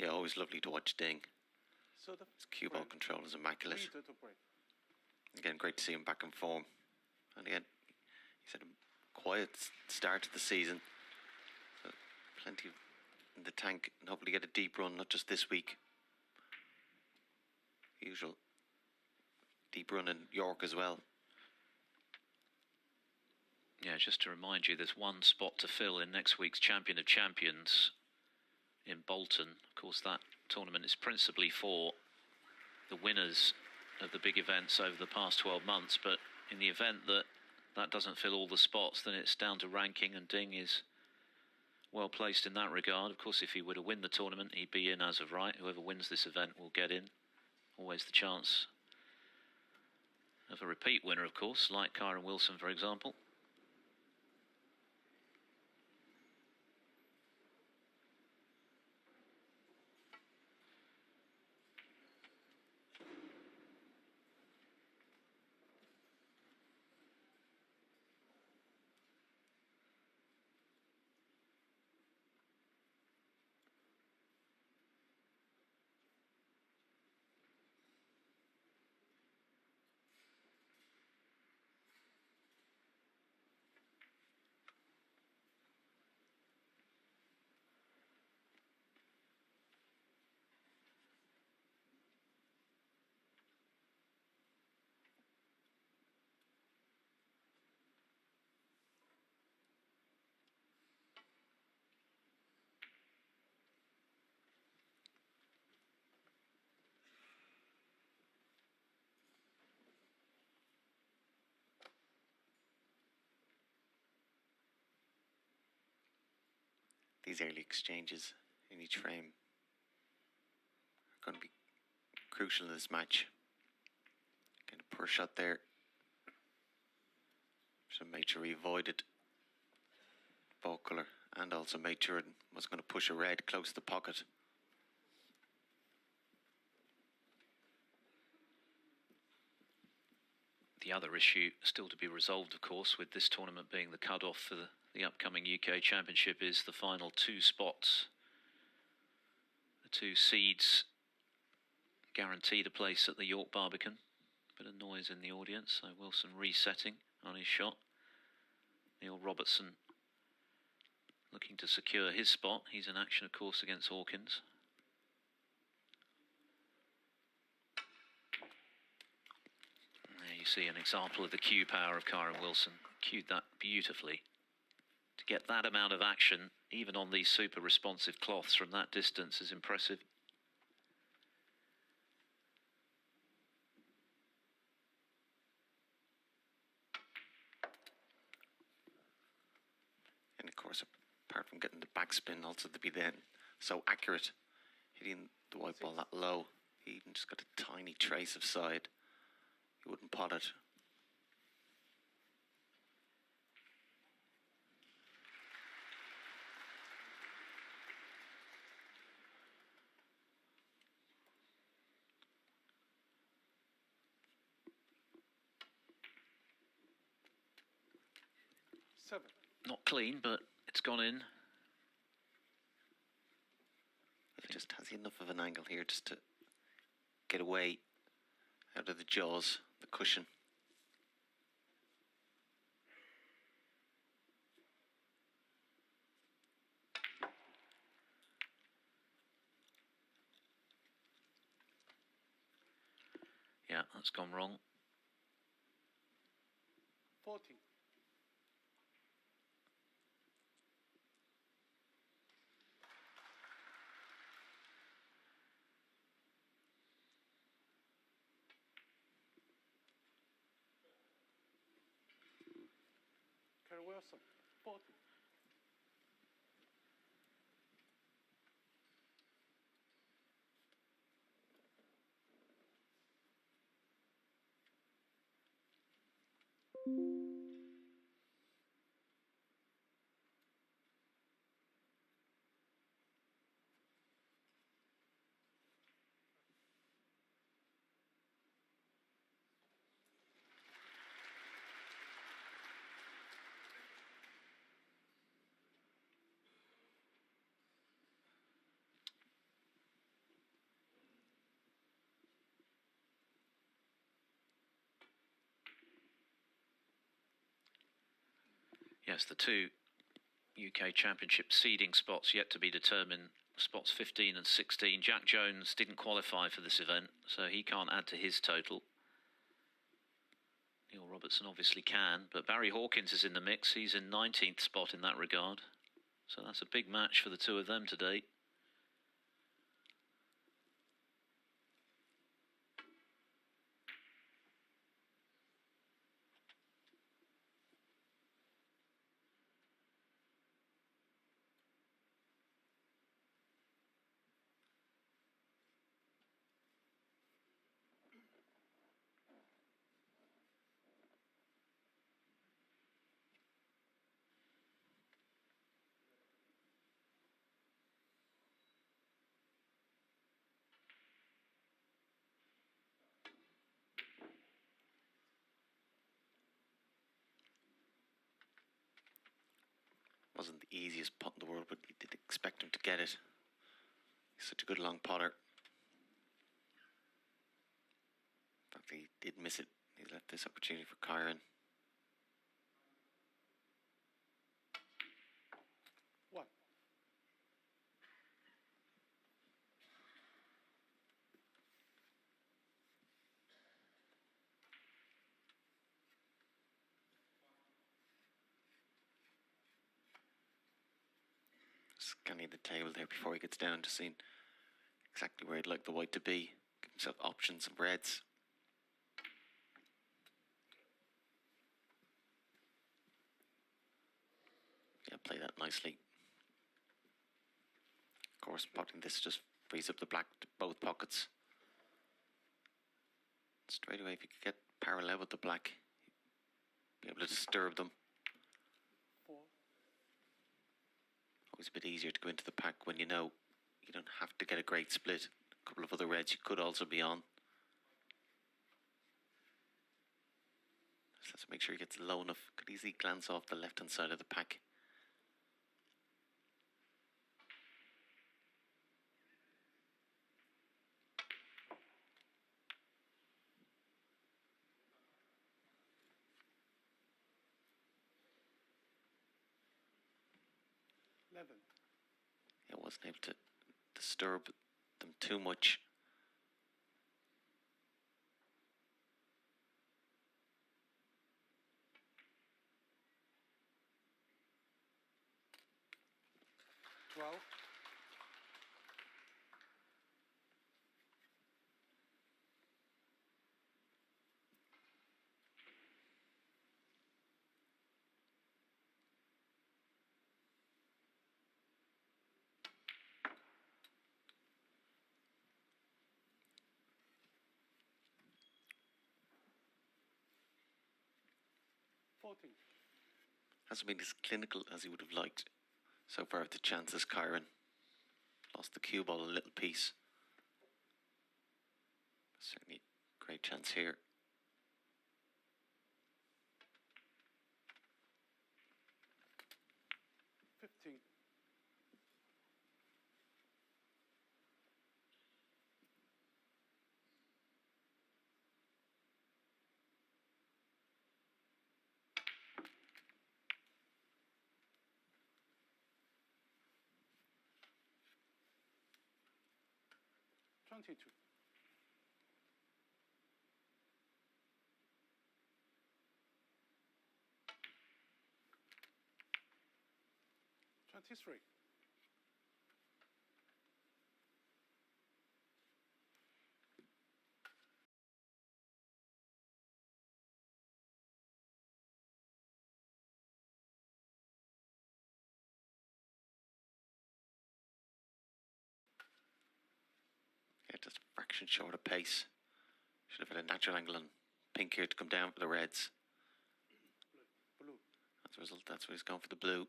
Yeah, always lovely to watch Ding. So his cue ball control is immaculate. Again, great to see him back in form. And again, he's had a quiet start to the season. So plenty in the tank, and hopefully get a deep run, not just this week. Usual deep run in York as well. Yeah, just to remind you, there's one spot to fill in next week's Champion of Champions in Bolton. Of course, that tournament is principally for the winners of the big events over the past 12 months. But in the event that that doesn't fill all the spots, then it's down to ranking, and Ding is well placed in that regard. Of course, if he were to win the tournament, he'd be in as of right. Whoever wins this event will get in. Always the chance of a repeat winner, of course, like Kyren Wilson, for example. These early exchanges in each frame are going to be crucial in this match. Getting a poor shot there. So made sure he avoided ball colour, and also made sure it was going to push a red close to the pocket. The other issue still to be resolved, of course, with this tournament being the cut-off for the upcoming UK Championship, is the final two spots. The two seeds guaranteed a place at the York Barbican. Bit of noise in the audience, so Wilson resetting on his shot. Neil Robertson looking to secure his spot. He's in action, of course, against Hawkins. There you see an example of the cue power of Kyren Wilson. Cued that beautifully. To get that amount of action, even on these super responsive cloths from that distance, is impressive. And of course, apart from getting the backspin, also to be then so accurate, hitting the white ball that low, he even just got a tiny trace of side. He wouldn't pot it. Not clean, but it's gone in. It just has enough of an angle here just to get away out of the jaws, the cushion. Yeah, that's gone wrong. 40. Kyren Wilson, 40. Yes, the two UK Championship seeding spots yet to be determined, spots 15 and 16. Jack Jones didn't qualify for this event, so he can't add to his total. Neil Robertson obviously can, but Barry Hawkins is in the mix. He's in 19th spot in that regard. So that's a big match for the two of them today. Wasn't the easiest putt in the world, but you did expect him to get it. He's such a good long putter. In fact, he did miss it. He left this opportunity for Kyren. One. Scanning the table there before he gets down to seeing exactly where he'd like the white to be. Give himself options of reds. Yeah, play that nicely. Of course, potting this just frees up the black to both pockets. Straight away, if you could get parallel with the black, be able to disturb them. Four. Always a bit easier to go into the pack when you know you don't have to get a great split. A couple of other reds you could also be on. Just has to make sure he gets low enough. Could easily glance off the left-hand side of the pack. He wasn't able to disturb them too much. Twelve. Hasn't been as clinical as he would have liked so far with the chances. Kyren lost the cue ball a little piece. Certainly great chance here. Twenty-two. 23. Yeah, just a fraction short of pace. Should have had a natural angle on pink here to come down for the reds. Blue. As a result, that's why he's gone for the blue.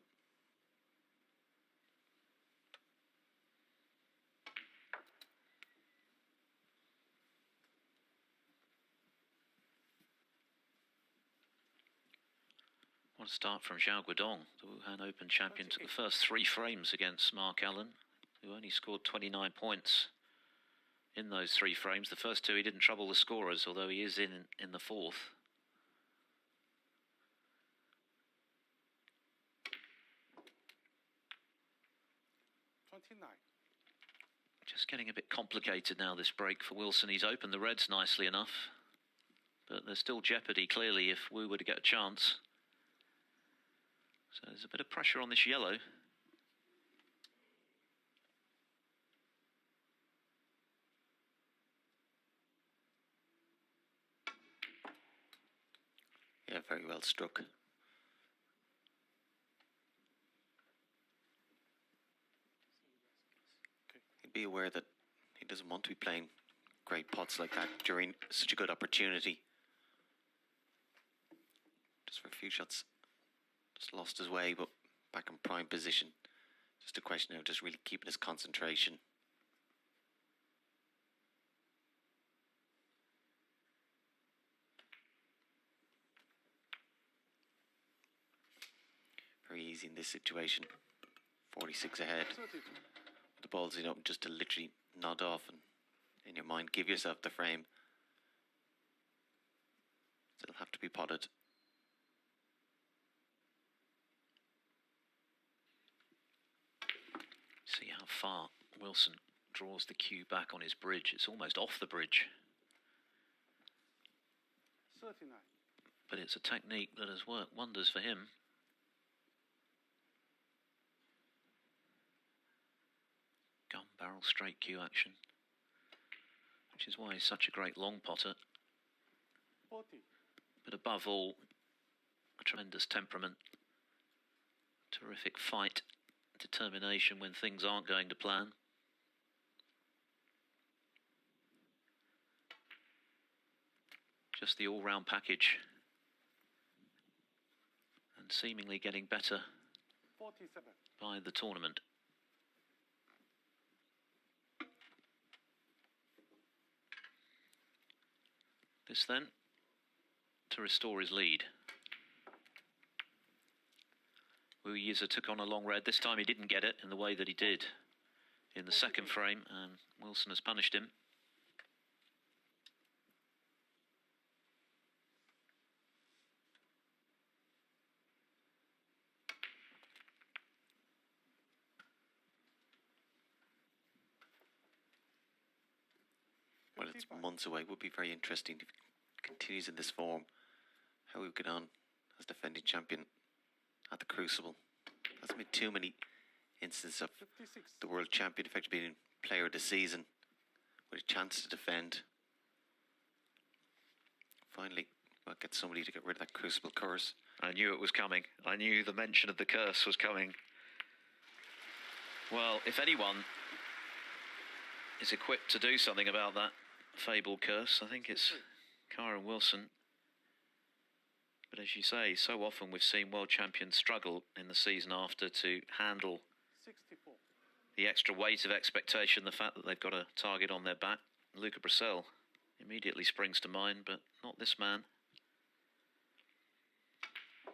What a start from Zhao Guodong, the Wuhan Open champion, took the first 3 frames against Mark Allen, who only scored 29 points in those 3 frames. The first 2 he didn't trouble the scorers, although he is in the 4th. Just getting a bit complicated now, this break for Wilson. He's opened the reds nicely enough, but there's still jeopardy, clearly, if Wu were to get a chance. So there's a bit of pressure on this yellow. Yeah, very well struck. He'd be aware that he doesn't want to be playing great pots like that during such a good opportunity. Just for a few shots, just lost his way, but back in prime position. Just a question of just really keeping his concentration. Very easy in this situation. 46 ahead. The ball's in up just to literally nod off and in your mind give yourself the frame. Still have to be potted. See how far Wilson draws the cue back on his bridge. It's almost off the bridge. 39. But it's a technique that has worked wonders for him. Gun barrel straight cue action, which is why he's such a great long potter. 40. But above all, a tremendous temperament, terrific fight, determination when things aren't going to plan. Just the all-round package, and seemingly getting better 47. by the tournament. This then to restore his lead. Yize took on a long red. This time he didn't get it in the way that he did in the second frame, and Wilson has punished him. Well, it's months away. It would be very interesting if he continues in this form. How he would get on as defending champion at the Crucible. Hasn't been too many instances of 56. the world champion effectively being player of the season with a chance to defend. Finally, we'll get somebody to get rid of that Crucible curse. I knew it was coming. I knew the mention of the curse was coming. Well, if anyone is equipped to do something about that fabled curse, I think it's Kyren Wilson. But as you say, so often we've seen world champions struggle in the season after to handle 64. the extra weight of expectation, the fact that they've got a target on their back. Luca Brissell immediately springs to mind, but not this man.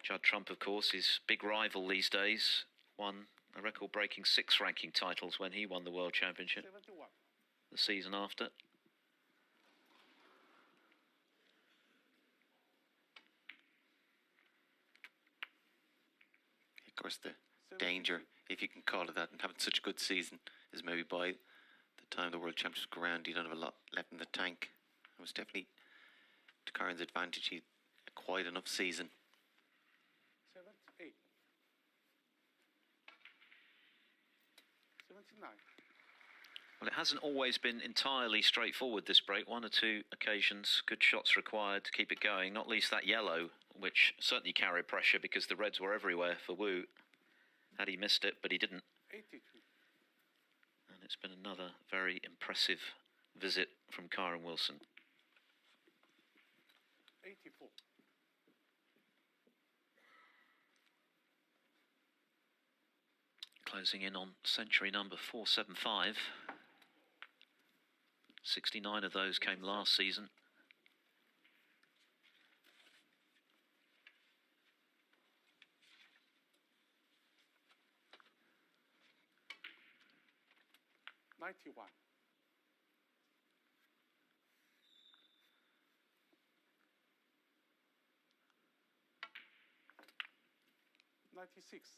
Judd Trump, of course, his big rival these days, won a record-breaking 6 ranking titles when he won the World Championship 71. the season after. Of course, the danger, if you can call it that, and having such a good season, is maybe by the time the World Championships go around, you don't have a lot left in the tank. It was definitely to Kyren's advantage. He had a quite enough season. 78. 79. Well, it hasn't always been entirely straightforward, this break. 1 or 2 occasions, good shots required to keep it going, not least that yellow, which certainly carried pressure because the reds were everywhere for Wu. Had he missed it, but he didn't. 83. And it's been another very impressive visit from Kyren Wilson. 84. Closing in on century number 475. 69 of those came last season. '91. 96.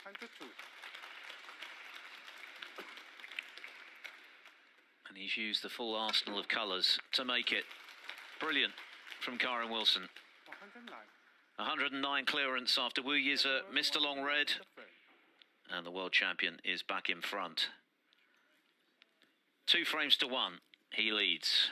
102. And he's used the full arsenal of colours to make it. Brilliant from Kyren Wilson. 109. 109 clearance after Yize missed a long red. And the world champion is back in front. 2 frames to 1. He leads.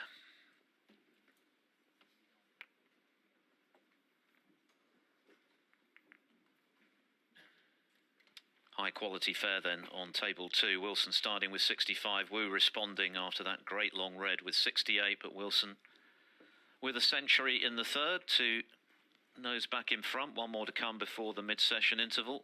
High quality fair then on table 2. Wilson starting with 65. Wu responding after that great long red with 68. But Wilson with a century in the third to nose back in front. One more to come before the mid-session interval.